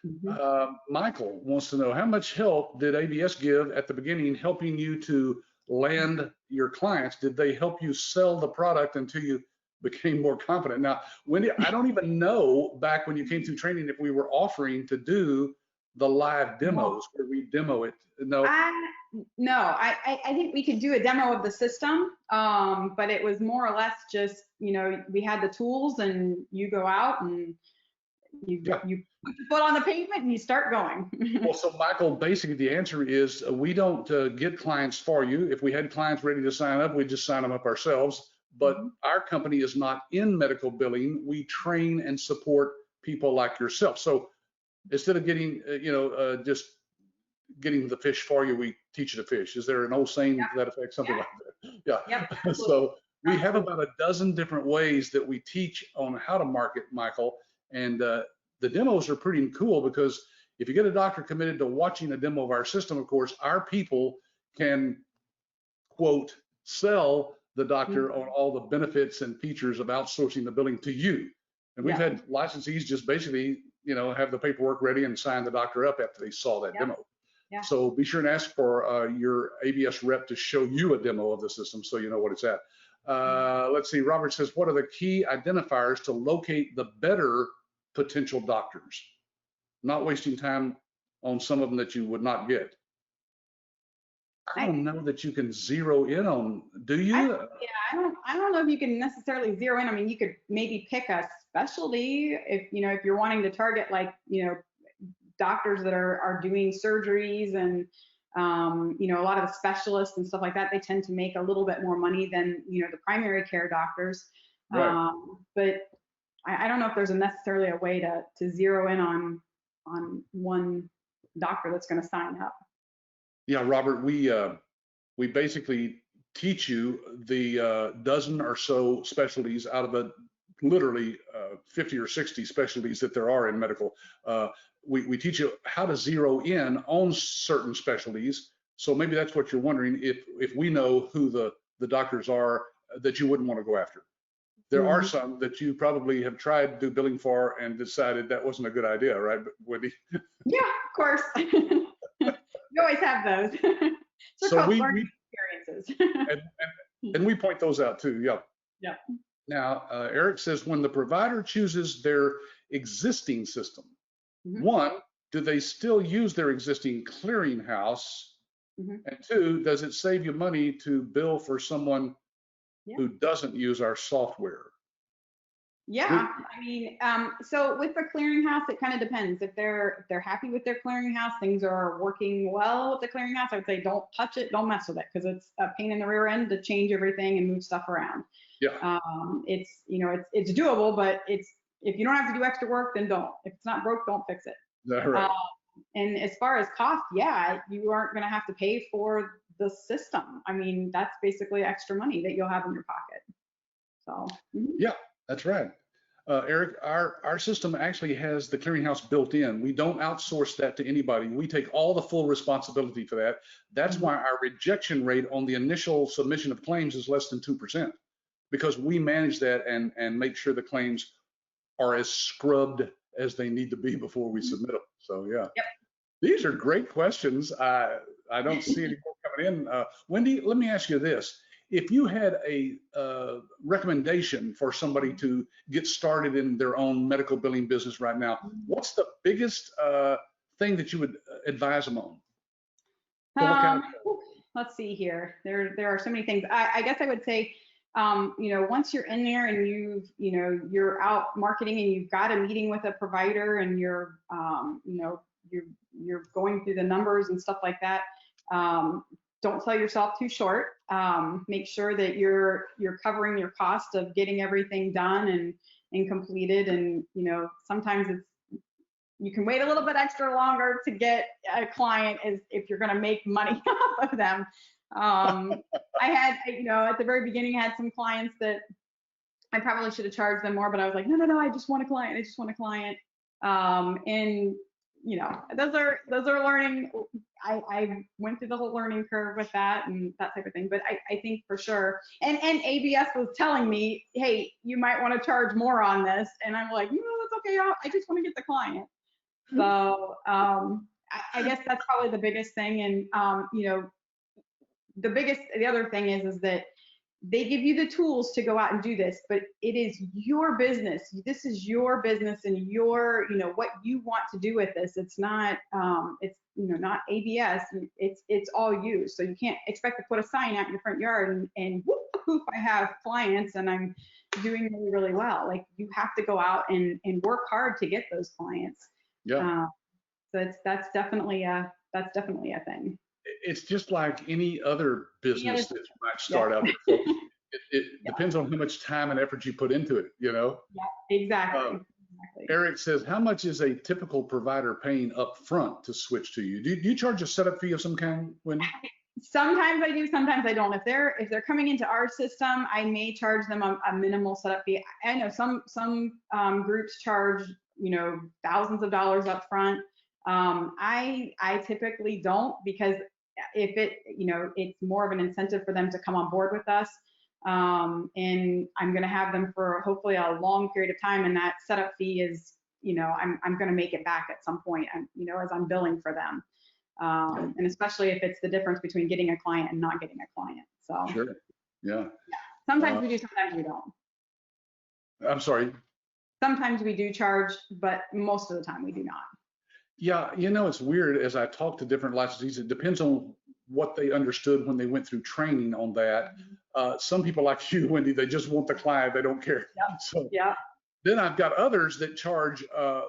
Mm-hmm. Michael wants to know, how much help did ABS give at the beginning, helping you to land your clients? Did they help you sell the product until you became more confident? Now, Wendy, I don't even know back when you came through training if we were offering to do the live demos where we demo it. No. I think we could do a demo of the system, but it was more or less just, you know, we had the tools and you go out and you put your foot on the pavement and you start going. Well, so Michael, basically the answer is we don't get clients for you. If we had clients ready to sign up, we'd just sign them up ourselves. But our company is not in medical billing. We train and support people like yourself. So instead of getting, just getting the fish for you, we teach you to fish. Is there an old saying to that effect? Something like that. Yeah. Yep. So we have about a dozen different ways that we teach on how to market, Michael. And the demos are pretty cool, because if you get a doctor committed to watching a demo of our system, of course, our people can, quote, sell the doctor on all the benefits and features of outsourcing the billing to you. And we've had licensees just basically, have the paperwork ready and sign the doctor up after they saw that demo. Yeah. So be sure and ask for your ABS rep to show you a demo of the system so you know what it's at. Let's see, Robert says, what are the key identifiers to locate the better potential doctors? Not wasting time on some of them that you would not get. I don't know that you can zero in on, do you? I don't know if you can necessarily zero in. I mean, you could maybe pick a specialty if you're wanting to target, like, doctors that are doing surgeries and You know, a lot of the specialists and stuff like that, they tend to make a little bit more money than, you know, the primary care doctors. Right. But I don't know if there's necessarily a way to zero in on one doctor that's going to sign up. Yeah, Robert, we basically teach you the dozen or so specialties out of the literally 50 or 60 specialties that there are in medical. We teach you how to zero in on certain specialties. So maybe that's what you're wondering, if we know who the doctors are that you wouldn't want to go after. There are some that you probably have tried to do billing for and decided that wasn't a good idea, right, Wendy? Yeah, of course. You always have those. They're So called learning experiences. and, and we point those out too. Yeah. Yeah. Now, Eric says when the provider chooses their existing system, Mhm. one, do they still use their existing clearinghouse? Mhm. And two, does it save you money to bill for someone Yeah. who doesn't use our software? Yeah, I mean, so with the clearinghouse, it kind of depends. If they're happy with their clearinghouse, things are working well with the clearinghouse, I would say don't touch it, don't mess with it, because it's a pain in the rear end to change everything and move stuff around. Yeah. It's, you know, it's doable, but it's, if you don't have to do extra work, then don't. If it's not broke, don't fix it. Right. And as far as cost, yeah, you aren't going to have to pay for the system. I mean, that's basically extra money that you'll have in your pocket. So. Yeah, that's right. Eric, our system actually has the clearinghouse built in. We don't outsource that to anybody. We take all the full responsibility for that. That's why our rejection rate on the initial submission of claims is less than 2%, because we manage that and make sure the claims are as scrubbed as they need to be before we submit them. So yeah. Yep. These are great questions. I don't see any more coming in. Wendy, let me ask you this. If you had a recommendation for somebody to get started in their own medical billing business right now, what's the biggest thing that you would advise them on? Let's see here. There are so many things. I guess I would say, you know, once you're in there and you're out marketing and you've got a meeting with a provider and you're, you know, you're going through the numbers and stuff like that. Don't sell yourself too short. Make sure that you're covering your cost of getting everything done and completed. And, you know, sometimes you can wait a little bit extra longer to get a client as if you're going to make money off of them. I had, you know, at the very beginning, I had some clients that I probably should have charged them more, but I was like, no, I just want a client. I just want a client. And, you know, those are learning. I went through the whole learning curve with that and that type of thing. But I think for sure, and ABS was telling me, hey, you might want to charge more on this. And I'm like, no, that's okay. I just want to get the client. So I guess that's probably the biggest thing. And, you know, the other thing is that they give you the tools to go out and do this, but it is your business. This is your business and your, you know, what you want to do with this. It's not, it's, you know, not ABS. It's all you. So you can't expect to put a sign out in your front yard and whoop, whoop, I have clients and I'm doing really, really well. Like you have to go out and work hard to get those clients. Yeah. So that's definitely a thing. It's just like any other business that you might start out with. So it depends on how much time and effort you put into it, you know? Yeah, exactly. Eric says, how much is a typical provider paying up front to switch to you? Do you charge a setup fee of some kind, Wendy? Sometimes I do, sometimes I don't. If they're coming into our system, I may charge them a minimal setup fee. I know some groups charge, you know, thousands of dollars up front. I typically don't, because if it's more of an incentive for them to come on board with us. And I'm going to have them for hopefully a long period of time. And that setup fee is, you know, I'm going to make it back at some point, you know, as I'm billing for them. And especially if it's the difference between getting a client and not getting a client. So sure. Yeah. Sometimes we do, sometimes we don't. I'm sorry. Sometimes we do charge, but most of the time we do not. Yeah, you know, it's weird as I talk to different licensees, it depends on what they understood when they went through training on that. Some people like you, Wendy, they just want the client, they don't care. Yep. So yeah. Then I've got others that charge a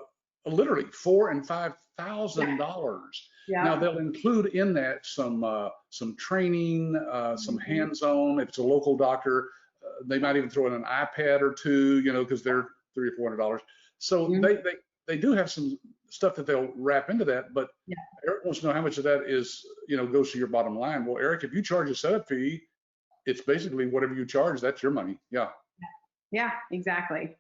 literally $4,000 and $5,000. Yeah. Now they'll include in that some training, some hands-on. If it's a local doctor, they might even throw in an iPad or two, because they're $300 or $400. So they do have some stuff that they'll wrap into that. But Eric wants to know how much of that is goes to your bottom line. Well, Eric, if you charge a setup fee, it's basically whatever you charge. That's your money. Yeah. Yeah. Exactly.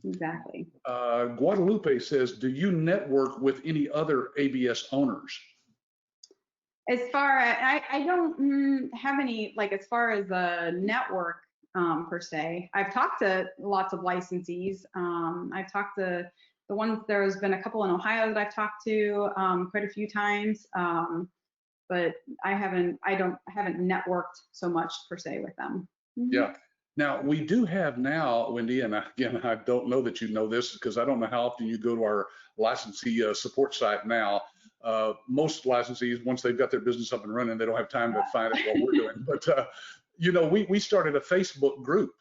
Exactly. Guadalupe says, do you network with any other ABS owners? As far as, I don't have any, like, as far as a network per se. I've talked to lots of licensees. I've talked to the ones, there's been a couple in Ohio that I've talked to quite a few times, but I haven't networked so much per se with them. Yeah. Now, we do have now, Wendy, and again, I don't know that you know this because I don't know how often you go to our licensee support site now. Most licensees, once they've got their business up and running, they don't have time to find out what we're doing. But, we started a Facebook group.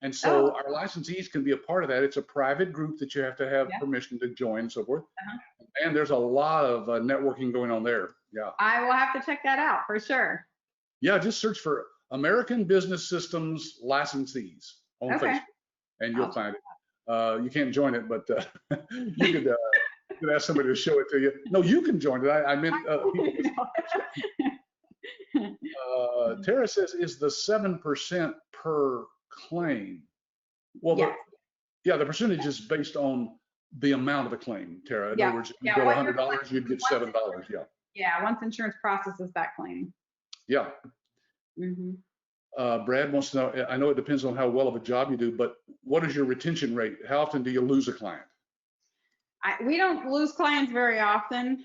And so our licensees can be a part of that. It's a private group that you have to have permission to join and so forth. And there's a lot of networking going on there. Yeah. I will have to check that out for sure. Yeah, just search for American Business Systems Licensees on Facebook, and you'll find it. You can't join it, but you could ask somebody to show it to you. No, you can join it. I meant people. Tara says, is the 7% per claim? Well, the percentage is based on the amount of the claim, Tara. In other words, if you go $100, you'd get $7. Yeah. Yeah, once insurance processes that claim. Yeah. Brad wants to know, I know it depends on how well of a job you do, but what is your retention rate? How often do you lose a client? We don't lose clients very often.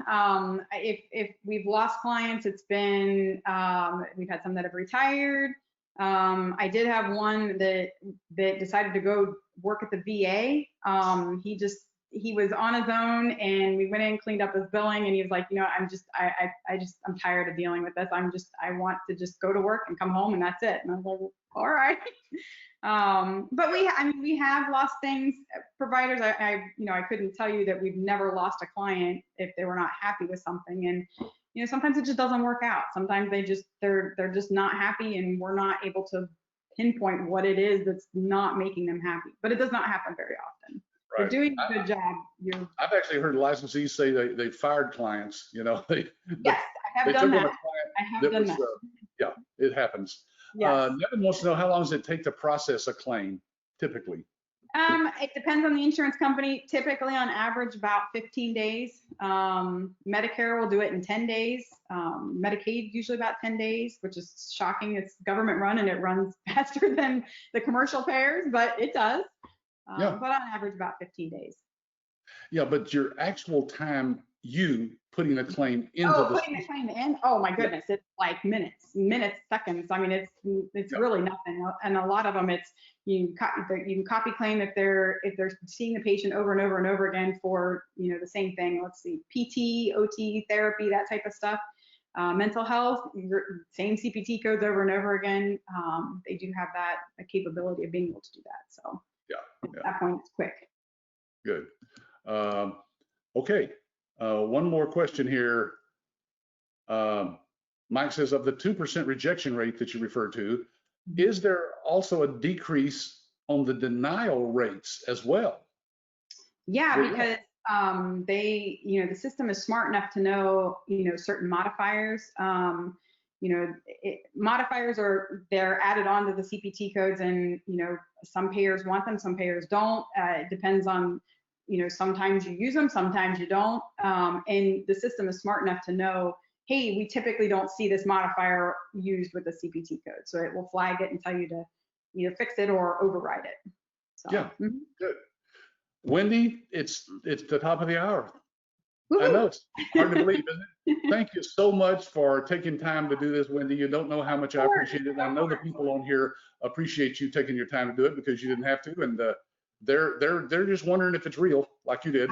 If we've lost clients, it's been, we've had some that have retired. I did have one that decided to go work at the VA. He was on his own, and we went in, cleaned up his billing, and he was like, I'm tired of dealing with this. I want to just go to work and come home, and that's it. And I was like, all right. But we have lost things. Providers, I couldn't tell you that we've never lost a client if they were not happy with something. And sometimes it just doesn't work out. Sometimes they're just not happy, and we're not able to pinpoint what it is that's not making them happy. But it does not happen very often. Right. You're doing a good job. I've actually heard licensees say they fired clients. Yes, I have done that. I have done that. Yeah, it happens. Yes. Nevin wants to know, how long does it take to process a claim, typically? It depends on the insurance company. Typically, on average, about 15 days. Medicare will do it in 10 days. Medicaid, usually about 10 days, which is shocking. It's government run, and it runs faster than the commercial payers, but it does. But on average, about 15 days. Yeah, but your actual time, you putting a claim into putting the claim in? Oh my goodness, it's like minutes, seconds. I mean, it's really nothing. And a lot of them, it's you can copy claim if they're seeing the patient over and over and over again for the same thing. Let's see, PT, OT, therapy, that type of stuff. Mental health, same CPT codes over and over again. They do have a capability of being able to do that. So. At that point, it's quick. Good. Okay. One more question here. Mike says, of the 2% rejection rate that you referred to, is there also a decrease on the denial rates as well? Yeah, because the system is smart enough to know, certain modifiers. Modifiers they're added on to the CPT codes, and some payers want them, some payers don't. It depends on, sometimes you use them, sometimes you don't. And the system is smart enough to know, hey, we typically don't see this modifier used with the CPT code, so it will flag it and tell you to either fix it or override it. So, good. Wendy, it's the top of the hour. I know it's hard to believe, isn't it? Thank you so much for taking time to do this, Wendy. You don't know how much I appreciate it. And I know the people on here appreciate you taking your time to do it, because you didn't have to, and they're just wondering if it's real, like you did.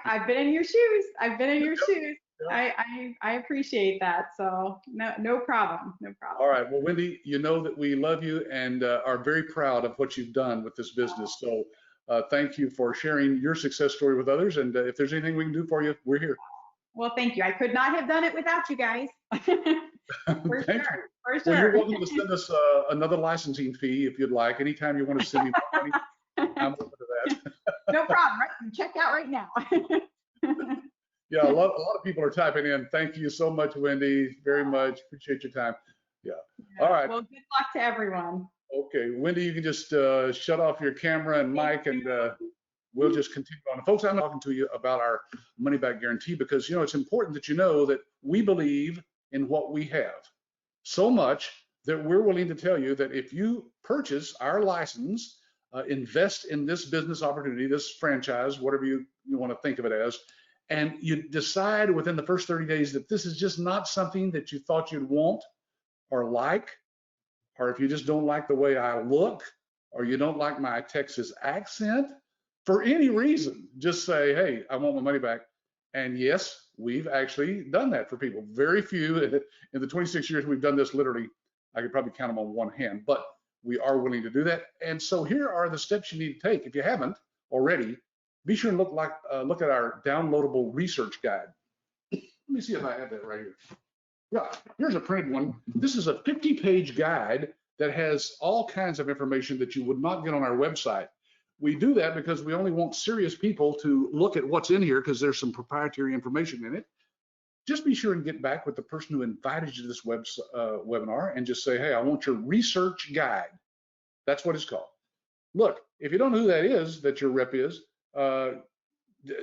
I've been in your shoes. I appreciate that. So no problem. All right. Well, Wendy, you know that we love you and are very proud of what you've done with this business. So thank you for sharing your success story with others. And if there's anything we can do for you, we're here. Well, thank you. I could not have done it without you guys. For Thank sure. you. For Well, you're sure. welcome to send us another licensing fee if you'd like. Anytime you want to send me more money, I'm open to that. No problem. Right? Check out right now. Yeah, a lot of people are typing in. Thank you so much, Wendy. Very much. Appreciate your time. Yeah. All right. Well, good luck to everyone. Okay, Wendy, you can just shut off your camera and mic, and we'll just continue on. Folks, I'm talking to you about our money back guarantee because, you know, it's important that you know that we believe in what we have so much that we're willing to tell you that if you purchase our license, invest in this business opportunity, this franchise, whatever you want to think of it as, and you decide within the first 30 days that this is just not something that you thought you'd want or like, or if you just don't like the way I look, or you don't like my Texas accent, for any reason, just say, hey, I want my money back. And yes, we've actually done that for people. Very few in the 26 years we've done this, literally, I could probably count them on one hand, but we are willing to do that. And so here are the steps you need to take. If you haven't already, be sure and look at our downloadable research guide. Let me see if I have that right here. Yeah, here's a printed one. This is a 50-page guide that has all kinds of information that you would not get on our website. We do that because we only want serious people to look at what's in here because there's some proprietary information in it. Just be sure and get back with the person who invited you to this webinar and just say, hey, I want your research guide. That's what it's called. Look, if you don't know who that is, that your rep is,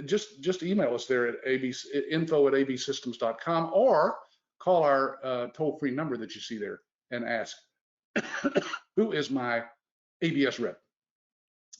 just email us there at info@absystems.com or call our toll-free number that you see there and ask, who is my ABS rep?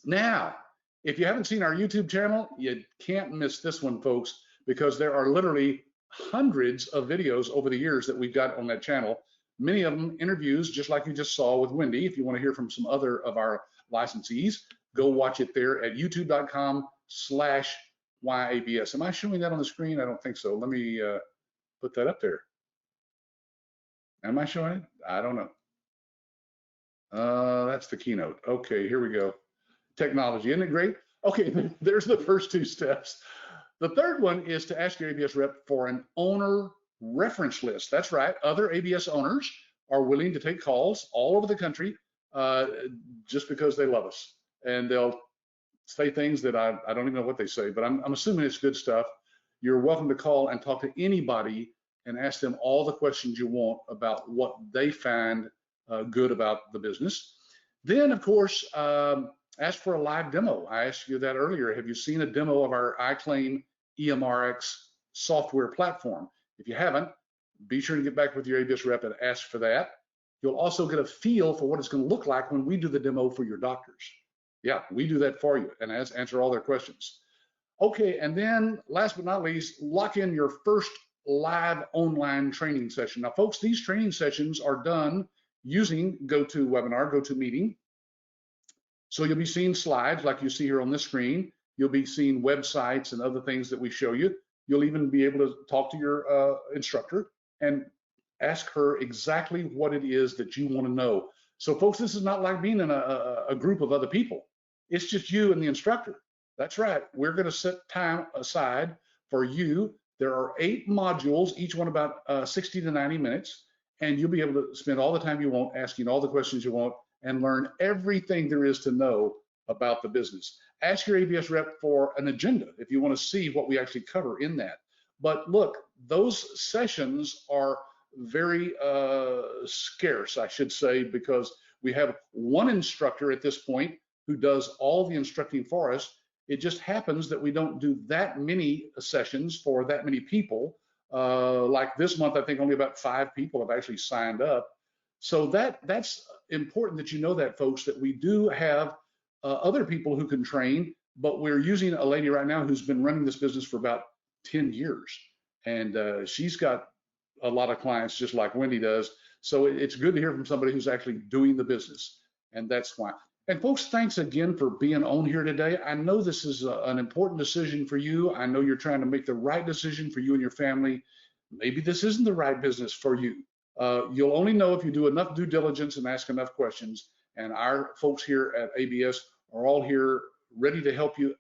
Now, if you haven't seen our YouTube channel, you can't miss this one, folks, because there are literally hundreds of videos over the years that we've got on that channel. Many of them interviews, just like you just saw with Wendy. If you want to hear from some other of our licensees, go watch it there at youtube.com/YABS. Am I showing that on the screen? I don't think so. Let me put that up there. Am I showing it? I don't know. That's the keynote. Okay, here we go. Technology, isn't it great? Okay, there's the first two steps. The third one is to ask your ABS rep for an owner reference list. That's right, other ABS owners are willing to take calls all over the country just because they love us. And they'll say things that I don't even know what they say, but I'm assuming it's good stuff. You're welcome to call and talk to anybody and ask them all the questions you want about what they find good about the business. Then, of course, ask for a live demo. I asked you that earlier. Have you seen a demo of our iClaim EMRX software platform? If you haven't, be sure to get back with your ABS rep and ask for that. You'll also get a feel for what it's going to look like when we do the demo for your doctors. Yeah, we do that for you and answer all their questions. Okay, and then last but not least, lock in your first live online training session. Now, folks, these training sessions are done using GoToWebinar, GoToMeeting. So you'll be seeing slides like you see here on this screen. You'll be seeing websites and other things that we show you. You'll even be able to talk to your instructor and ask her exactly what it is that you want to know. So folks, this is not like being in a group of other people. It's just you and the instructor. That's right. We're going to set time aside for you. There are 8 modules, each one about 60 to 90 minutes, and you'll be able to spend all the time you want asking all the questions you want and learn everything there is to know about the business. Ask your ABS rep for an agenda if you want to see what we actually cover in that. But look, those sessions are very scarce, I should say, because we have one instructor at this point who does all the instructing for us. It just happens that we don't do that many sessions for that many people. Like this month, I think only about 5 people have actually signed up. So that's important that you know that, folks, that we do have other people who can train, but we're using a lady right now who's been running this business for about 10 years. And she's got a lot of clients just like Wendy does. So it's good to hear from somebody who's actually doing the business. And that's why. And folks, thanks again for being on here today. I know this is an important decision for you. I know you're trying to make the right decision for you and your family. Maybe this isn't the right business for you. You'll only know if you do enough due diligence and ask enough questions. And our folks here at ABS are all here ready to help you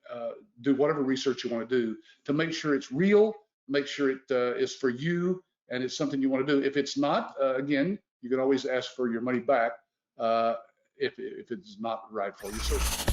do whatever research you want to do to make sure it's real, make sure it is for you, and it's something you want to do. If it's not, again, you can always ask for your money back if it's not right for you. So